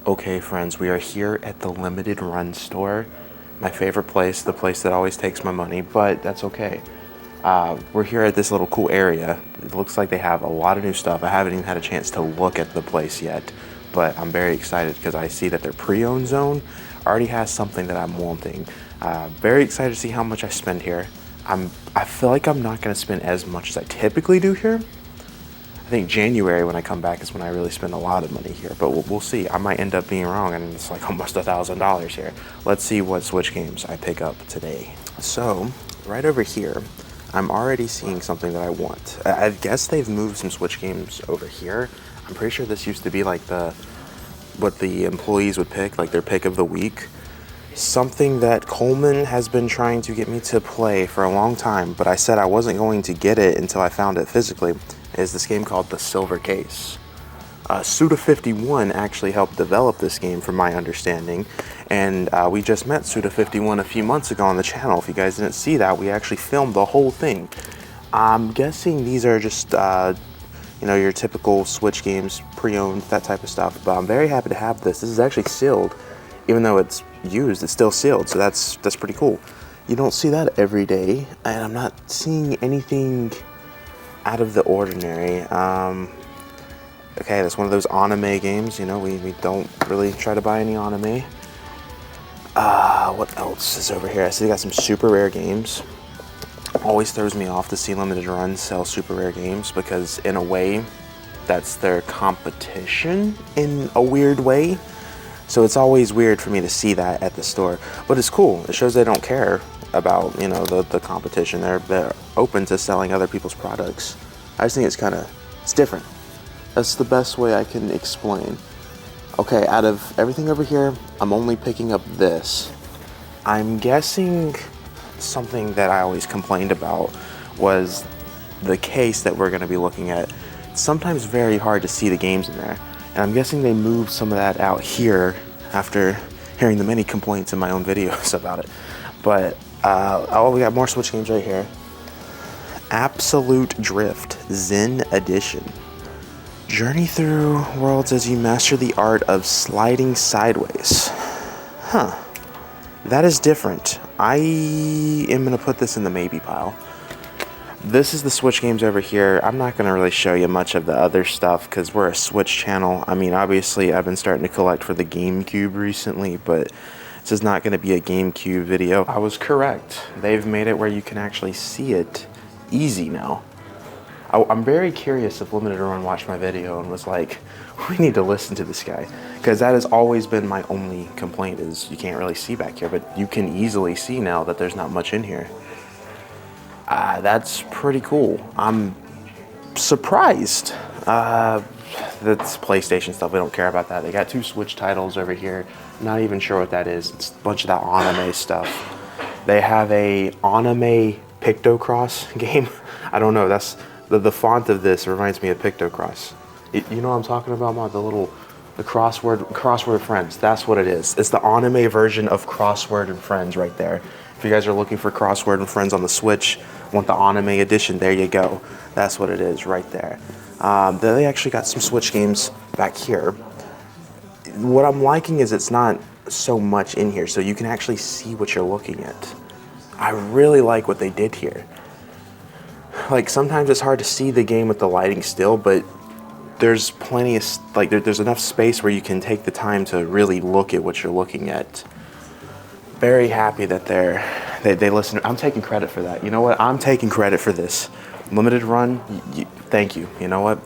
Okay, friends, we are here at the Limited Run store. My favorite place, the place that always takes my money, but that's okay. We're here at this little cool area. It looks like they have a lot of new stuff. I haven't even had a chance to look at the place yet, but I'm very excited because I see that their pre-owned zone already has something that I'm wanting. Very excited to see how much I spend here. I feel like I'm not going to spend as much as I typically do here. I think January when I come back is when I really spend a lot of money here, but we'll see. I might end up being wrong and it's like almost $1,000 here. Let's see what Switch games I pick up today. So right over here, I'm already seeing something that I want. I guess they've moved some Switch games over here. I'm pretty sure this used to be like what the employees would pick, like their pick of the week. Something that Coleman has been trying to get me to play for a long time, but I said I wasn't going to get it until I found it physically, is this game called The Silver Case. Suda51 actually helped develop this game from my understanding, and we just met Suda51 a few months ago on the channel. If you guys didn't see that, we actually filmed the whole thing. I'm guessing these are just you know, your typical Switch games, pre-owned, that type of stuff, but I'm very happy to have this. This is actually sealed. Even though it's used, it's still sealed, so that's pretty cool. You don't see that every day, and I'm not seeing anything out of the ordinary. Okay, that's one of those anime games, you know, we don't really try to buy any anime. What else is over here? I see they got some super rare games. Always throws me off to see Limited Run sell super rare games because in a way, that's their competition in a weird way. So it's always weird for me to see that at the store, but it's cool. It shows they don't care about, you know, the competition. They're open to selling other people's products. I just think it's different. That's the best way I can explain. Okay, out of everything over here, I'm only picking up this. I'm guessing something that I always complained about was the case that we're gonna be looking at. It's sometimes very hard to see the games in there. And I'm guessing they moved some of that out here after hearing the many complaints in my own videos about it. But, oh, we got more Switch games right here. Absolute Drift, Zen Edition. Journey through worlds as you master the art of sliding sideways. Huh. That is different. I am gonna put this in the maybe pile. This is the Switch games over here. I'm not going to really show you much of the other stuff because we're a Switch channel. I mean, obviously, I've been starting to collect for the GameCube recently, but this is not going to be a GameCube video. I was correct. They've made it where you can actually see it easy now. I'm very curious if Limited Run watched my video and was like, we need to listen to this guy. Because that has always been my only complaint is you can't really see back here, but you can easily see now that there's not much in here. That's pretty cool. I'm surprised. That's PlayStation stuff. We don't care about that. They got 2 Switch titles over here. Not even sure what that is. It's a bunch of that anime stuff. They have a anime Pictocross game. I don't know. That's the font of this reminds me of Pictocross. You know what I'm talking about, Mod? The crossword Friends. That's what it is. It's the anime version of Crossword and Friends right there. If you guys are looking for Crossword and Friends on the Switch, want the anime edition, there you go. That's what it is right there. They actually got some Switch games back here. What I'm liking is it's not so much in here, so you can actually see what you're looking at. I really like what they did here. Like, sometimes it's hard to see the game with the lighting still, but there's plenty of, like, there's enough space where you can take the time to really look at what you're looking at. Very happy that they listen. I'm taking credit for that. You know what? I'm taking credit for this. Limited Run, thank you. You know what?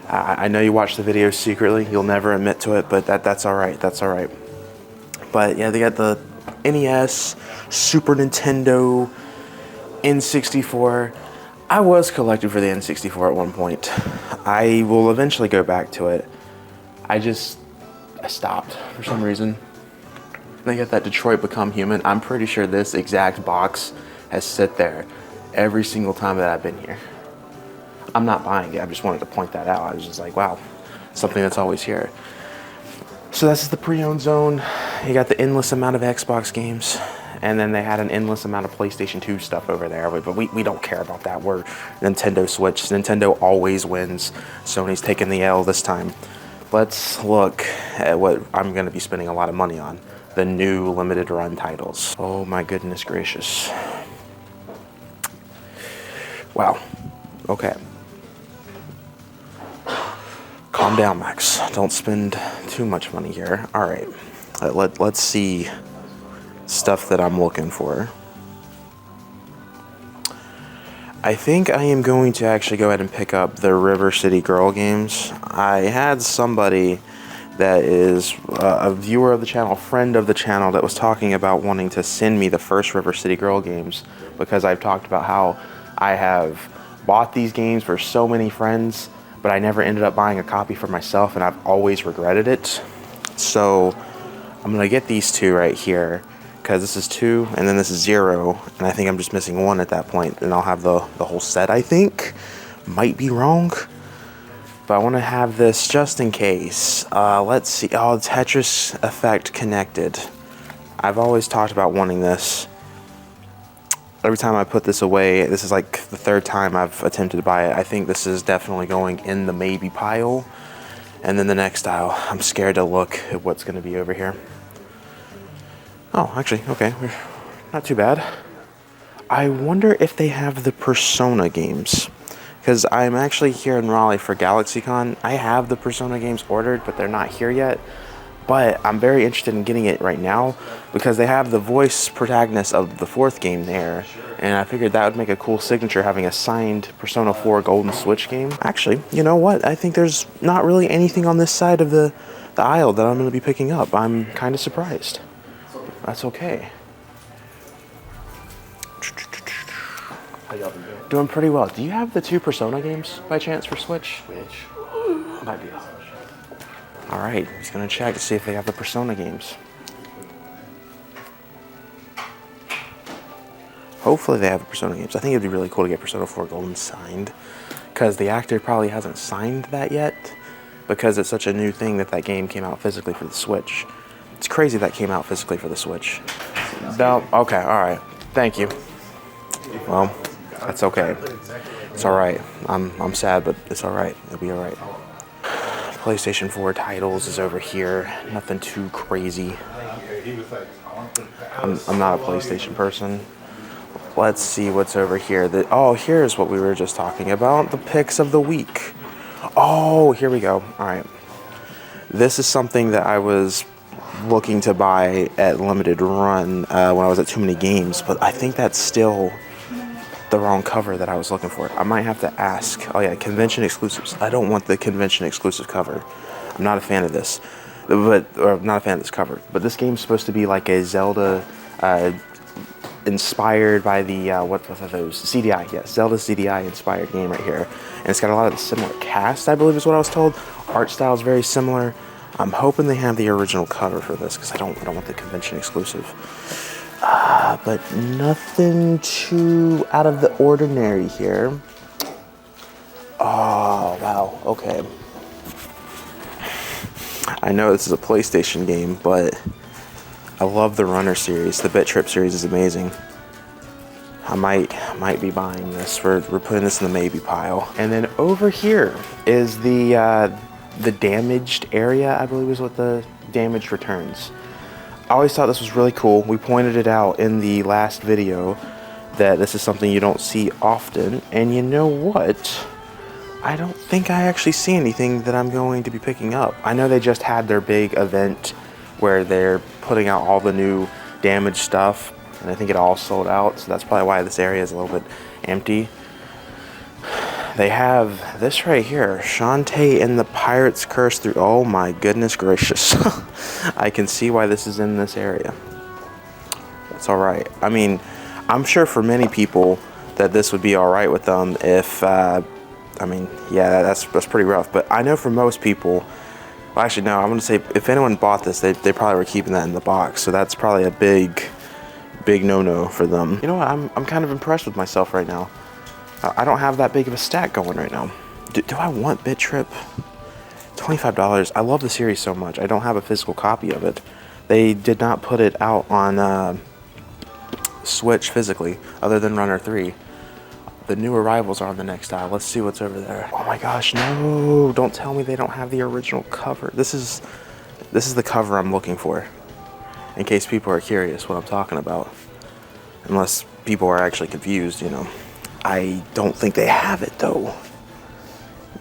I know you watch the videos secretly. You'll never admit to it, but that's all right. That's all right. But yeah, they got the NES, Super Nintendo, N64. I was collecting for the N64 at one point. I will eventually go back to it. I stopped for some reason. They got that Detroit Become Human. I'm pretty sure this exact box has sit there every single time that I've been here. I'm not buying it. I just wanted to point that out. I was just like, wow, something that's always here. So this is the pre-owned zone. You got the endless amount of Xbox games. And then they had an endless amount of PlayStation 2 stuff over there. But we don't care about that. We're Nintendo Switch. Nintendo always wins. Sony's taking the L this time. let's look at what I'm going to be spending a lot of money on. The new limited run titles. Oh my goodness gracious. Wow. Okay. Calm down, Max. Don't spend too much money here. All right. Let's see stuff that I'm looking for. I think I am going to actually go ahead and pick up the River City Girl games. I had somebody that is a viewer of the channel, a friend of the channel, that was talking about wanting to send me the first River City Girl games, because I've talked about how I have bought these games for so many friends, but I never ended up buying a copy for myself, and I've always regretted it. So I'm gonna get these two right here, because this is 2 and then this is 0, and I think I'm just missing 1 at that point, and I'll have the whole set, I think. Might be wrong, but I want to have this just in case. Let's see. Oh, Tetris Effect connected. I've always talked about wanting this. Every time I put this away, this is like the 3rd time I've attempted to buy it. I think this is definitely going in the maybe pile. And then the next aisle, I'm scared to look at what's going to be over here. Oh, actually, okay, we're not too bad. I wonder if they have the Persona games, because I'm actually here in Raleigh for GalaxyCon. I have the Persona games ordered, but they're not here yet. But I'm very interested in getting it right now, because they have the voice protagonist of the 4th game there, and I figured that would make a cool signature, having a signed Persona 4 Golden Switch game. Actually, you know what? I think there's not really anything on this side of the aisle that I'm going to be picking up. I'm kind of surprised. That's okay. How y'all been doing? Doing pretty well. Do you have the 2 Persona games by chance for Switch? Which might be a All right, he's gonna check to see if they have the Persona games. Hopefully they have the Persona games. I think it'd be really cool to get Persona 4 Golden signed, because the actor probably hasn't signed that yet, because it's such a new thing that game came out physically for the Switch. It's crazy that came out physically for the Switch. No, okay, all right. Thank you. Well, that's okay. It's all right. I'm sad, but it's all right. It'll be all right. PlayStation 4 titles is over here. Nothing too crazy. I'm not a PlayStation person. Let's see what's over here. Oh, here's what we were just talking about. The picks of the week. Oh, here we go. All right. This is something that I was looking to buy at Limited Run when I was at Too Many Games, but I think that's still the wrong cover that I was looking for. I might have to ask. Oh yeah, convention exclusives. I don't want the convention exclusive cover. I'm not a fan of this, or not a fan of this cover. But this game's supposed to be like a Zelda, inspired by the what are those? CDI, yes, Zelda CDI inspired game right here, and it's got a lot of the similar cast, I believe is what I was told. Art style is very similar. I'm hoping they have the original cover for this, because I don't want the convention exclusive. But nothing too out of the ordinary here. Oh, wow, okay. I know this is a PlayStation game, but I love the Runner series. The Bit Trip series is amazing. I might be buying this. We're putting this in the maybe pile. And then over here is the damaged area, I believe is what the damaged returns. I always thought this was really cool. We pointed it out in the last video that this is something you don't see often. And you know what? I don't think I actually see anything that I'm going to be picking up. I know they just had their big event where they're putting out all the new damaged stuff, and I think it all sold out, so that's probably why this area is a little bit empty. They have this right here, Shantae and the Pirate's Curse through. Oh my goodness gracious. I can see why this is in this area. That's all right. I mean, I'm sure for many people that this would be all right with them if, I mean, yeah, that's pretty rough. But I know for most people, well, actually, no, I'm going to say if anyone bought this, they probably were keeping that in the box. So that's probably a big no-no for them. You know what? I'm kind of impressed with myself right now. I don't have that big of a stack going right now. Do I want Bit Trip? $25. I love the series so much. I don't have a physical copy of it. They did not put it out on Switch physically, other than Runner 3. The new arrivals are on the next aisle. Let's see what's over there. Oh my gosh, no. Don't tell me they don't have the original cover. This is the cover I'm looking for. In case people are curious what I'm talking about. Unless people are actually confused, you know. I don't think they have it though.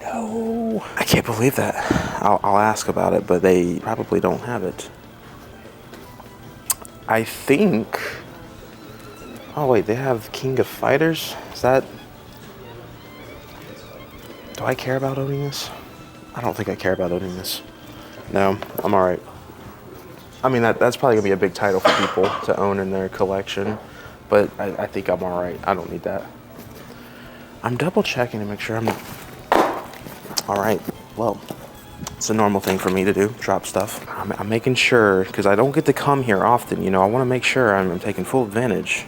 No. I can't believe that. I'll ask about it, but they probably don't have it. I think... Oh wait, they have King of Fighters? Is that... Do I care about owning this? I don't think I care about owning this. No, I'm alright. I mean, that's probably going to be a big title for people to own in their collection. But I think I'm alright. I don't need that. I'm double checking to make sure I'm... Alright, well, it's a normal thing for me to do, drop stuff. I'm making sure, because I don't get to come here often, you know. I want to make sure I'm taking full advantage.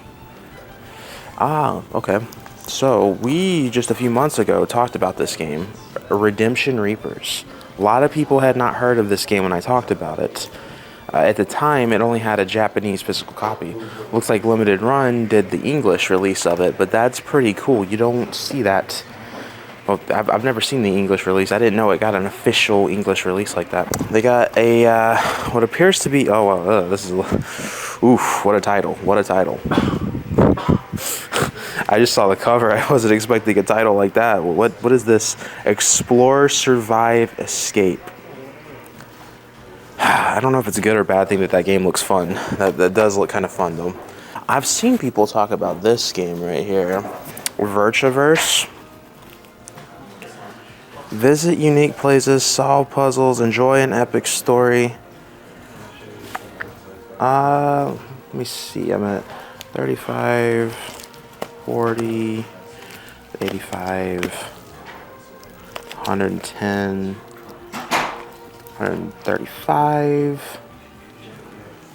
Ah, okay. So, we, just a few months ago, talked about this game, Redemption Reapers. A lot of people had not heard of this game when I talked about it. At the time, it only had a Japanese physical copy. Looks like Limited Run did the English release of it, but that's pretty cool. You don't see that. Well, I've never seen the English release. I didn't know it got an official English release like that. They got a, what appears to be, oh, well, this is, oof, what a title. What a title. I just saw the cover. I wasn't expecting a title like that. What is this? Explore, Survive, Escape. I don't know if it's a good or bad thing that game looks fun. That does look kind of fun, though. I've seen people talk about this game right here. Virtuaverse. Visit unique places, solve puzzles, enjoy an epic story. Let me see. I'm at 35, 40, 85, 110, 135,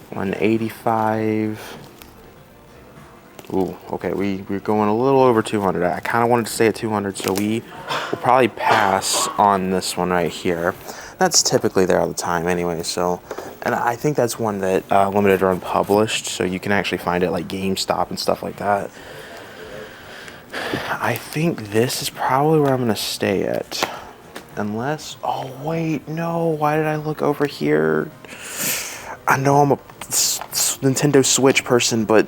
185. Ooh, okay, we're going a little over 200. I kind of wanted to stay at 200, so we will probably pass on this one right here. That's typically there all the time anyway, so... And I think that's one that Limited Run published, so you can actually find it like GameStop and stuff like that. I think this is probably where I'm going to stay at. Unless... Oh, wait, no. Why did I look over here? I know I'm a Nintendo Switch person, but...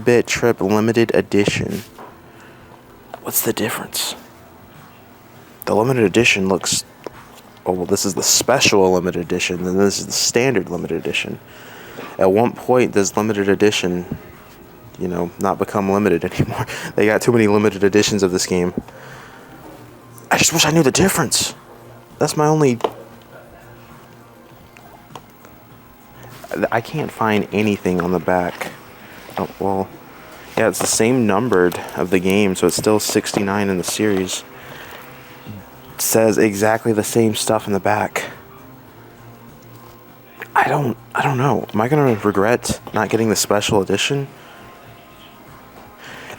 Bit Trip Limited Edition. What's the difference? The Limited Edition looks... Oh, well, this is the Special Limited Edition, and this is the Standard Limited Edition. At one point, does Limited Edition, you know, not become limited anymore? They got too many limited editions of this game. I just wish I knew the difference. That's my only... I can't find anything on the back. Oh, well, yeah, it's the same numbered of the game, so it's still 69 in the series. It says exactly the same stuff in the back. I don't know. Am I gonna regret not getting the special edition?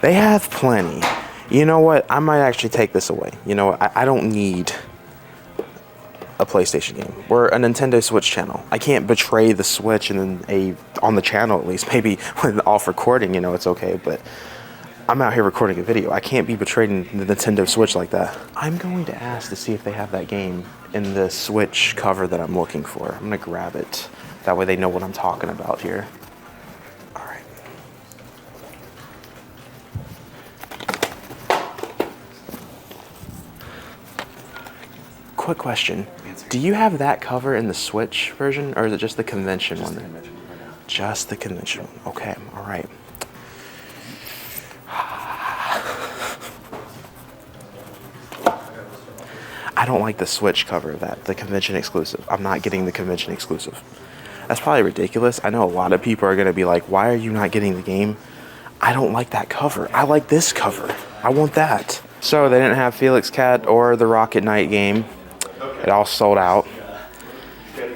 They have plenty. You know what? I might actually take this away. You know what? I don't need a PlayStation game. We're a Nintendo Switch channel. I can't betray the Switch and then on the channel at least. Maybe when off recording, you know, it's okay, but I'm out here recording a video. I can't be betraying the Nintendo Switch like that. I'm going to ask to see if they have that game in the Switch cover that I'm looking for. I'm gonna grab it. That way they know what I'm talking about here. All right. Quick question. Do you have that cover in the Switch version, or is it just the convention one? Just the convention one. Okay, all right. I don't like the Switch cover of that, the convention exclusive. I'm not getting the convention exclusive. That's probably ridiculous. I know a lot of people are going to be like, why are you not getting the game? I don't like that cover. I like this cover. I want that. So they didn't have Felix Cat or the Rocket Knight game. It all sold out.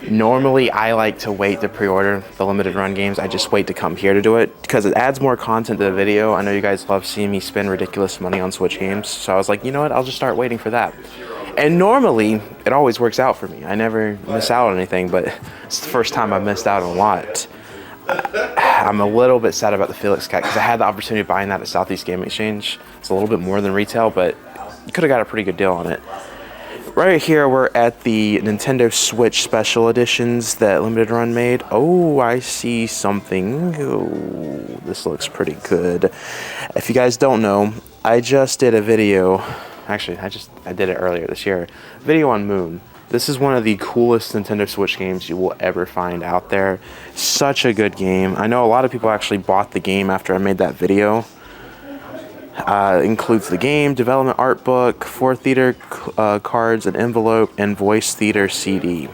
Normally, I like to wait to pre-order the limited run games. I just wait to come here to do it because it adds more content to the video. I know you guys love seeing me spend ridiculous money on Switch games. So I was like, you know what? I'll just start waiting for that. And normally, it always works out for me. I never miss out on anything, but it's the first time I've missed out on a lot. I'm a little bit sad about the Felix Cat because I had the opportunity of buying that at Southeast Game Exchange. It's a little bit more than retail, but you could have got a pretty good deal on it. Right here, we're at the Nintendo Switch Special Editions that Limited Run made. Oh, I see something. Oh, this looks pretty good. If you guys don't know, I just did a video. Actually, I did it earlier this year. Video on Moon. This is one of the coolest Nintendo Switch games you will ever find out there. Such a good game. I know a lot of people actually bought the game after I made that video. Includes the game, development art book, 4 theater cards, an envelope, and voice theater CD.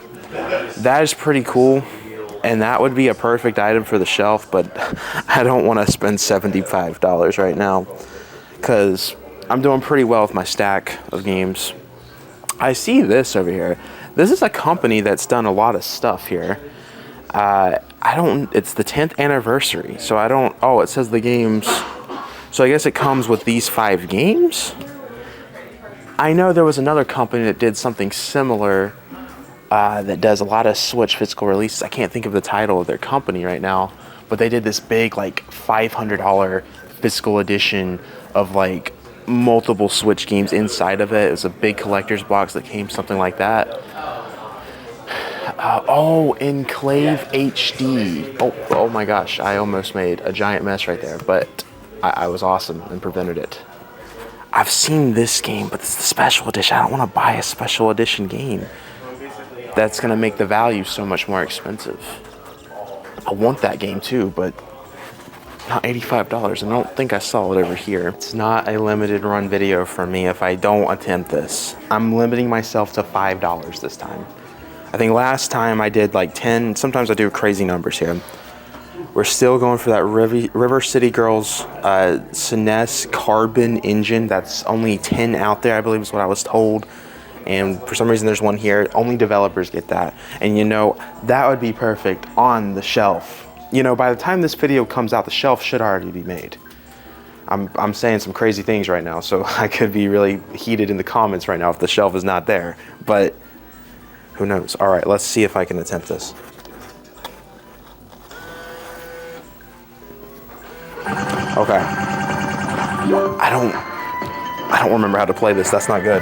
That is pretty cool, and that would be a perfect item for the shelf, but I don't want to spend $75 right now because I'm doing pretty well with my stack of games. I see this over here. This is a company that's done a lot of stuff here. It's the 10th anniversary, so I don't, oh, it says the games. So I guess it comes with these 5 games? I know there was another company that did something similar that does a lot of Switch physical releases. I can't think of the title of their company right now, but they did this big like $500 physical edition of like multiple Switch games inside of it. It was a big collector's box that came something like that. Oh, Enclave HD. Oh my gosh, I almost made a giant mess right there, but I was awesome and prevented it. I've seen this game, but it's the special edition. I don't want to buy a special edition game. That's going to make the value so much more expensive. I want that game too, but not $85. I don't think I saw it over here. It's not a limited run video for me if I don't attempt this. I'm limiting myself to $5 this time. I think last time I did like 10. Sometimes I do crazy numbers here. We're still going for that River City Girls SNES Carbon engine. That's only 10 out there, I believe is what I was told. And for some reason there's one here. Only developers get that. And you know, that would be perfect on the shelf. You know, by the time this video comes out, the shelf should already be made. I'm saying some crazy things right now, so I could be really heated in the comments right now if the shelf is not there. But who knows? All right, let's see if I can attempt this. Okay. I don't remember how to play this. That's not good.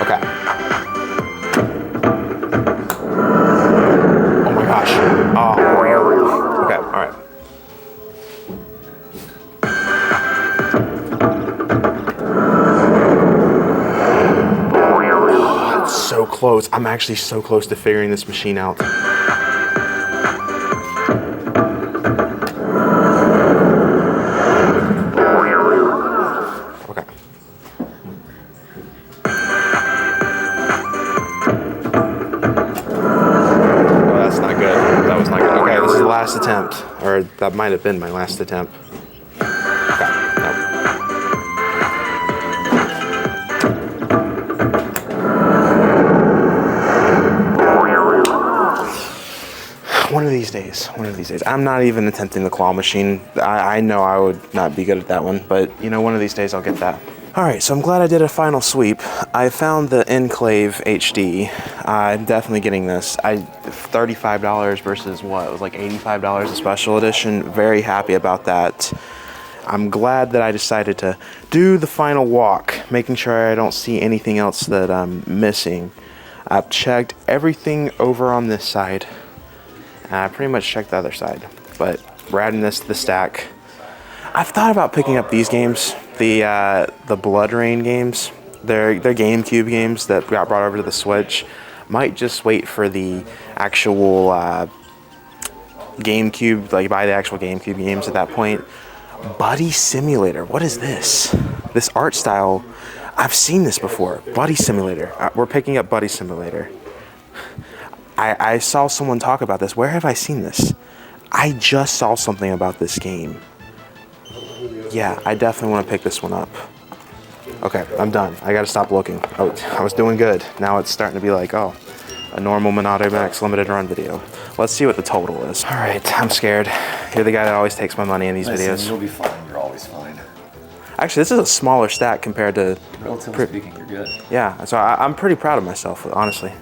Okay. Oh my gosh. Oh. Okay, all right. Oh, it's so close. I'm actually so close to figuring this machine out. Last attempt, or that might have been my last attempt. Okay, no. One of these days. I'm not even attempting the claw machine. I know I would not be good at that one, but you know, one of these days I'll get that. All right, so I'm glad I did a final sweep. I found the Enclave HD. I'm definitely getting this. $35 versus what? It was like $85 a special edition. Very happy about that. I'm glad that I decided to do the final walk, making sure I don't see anything else that I'm missing. I've checked everything over on this side. I pretty much checked the other side, but we're adding this to the stack. I've thought about picking up these games, the Blood Rain games. They're GameCube games that got brought over to the Switch. Might just wait for the actual GameCube, like buy the actual GameCube games at that point. Buddy Simulator, what is this? This art style, I've seen this before. Buddy Simulator, we're picking up Buddy Simulator. I saw someone talk about this. Where have I seen this? I just saw something about this game. Yeah, I definitely want to pick this one up. Okay, I'm done. I gotta stop looking. I was doing good. Now it's starting to be like, oh, a normal MONADO Max limited run video. Let's see what the total is. All right, I'm scared. You're the guy that always takes my money in these videos. You'll be fine. You're always fine. Actually, this is a smaller stack compared to... Relatively speaking, you're good. Yeah, so I'm pretty proud of myself, honestly.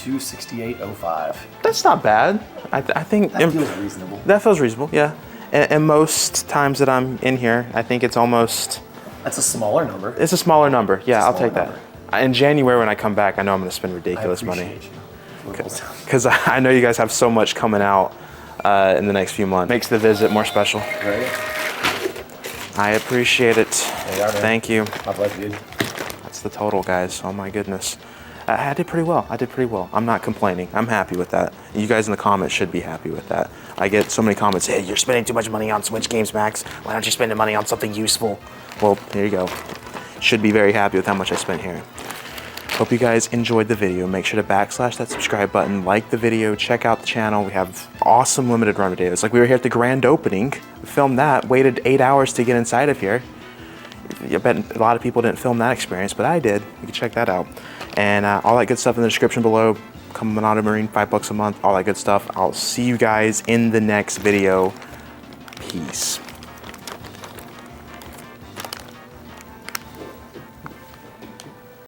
268.05. That's not bad. I think That feels reasonable. that feels reasonable, yeah. And most times that I'm in here, I think it's almost... That's a smaller number. It's a smaller number. Yeah, I'll smaller take that. number. In January when I come back, I know I'm going to spend I ridiculous money. appreciate you. Because I know you guys have so much coming out in the next few months. Makes the visit more special. Right? I appreciate it. There you are, man. Thank you. My pleasure, dude. That's the total, guys. Oh my goodness. I did pretty well. I'm not complaining. I'm happy with that. You guys in the comments should be happy with that. I get so many comments, hey, you're spending too much money on Switch games, Max. Why don't you spend the money on something useful? Well, here you go. Should be very happy with how much I spent here. Hope you guys enjoyed the video. Make sure to backslash that subscribe button, like the video, check out the channel. We have awesome limited run videos. Like we were here at the grand opening, filmed that, waited 8 hours to get inside of here. I bet a lot of people didn't film that experience, but I did. You can check that out. And all that good stuff in the description below. Come MONADO Marine, $5 a month, all that good stuff. I'll see you guys in the next video. Peace.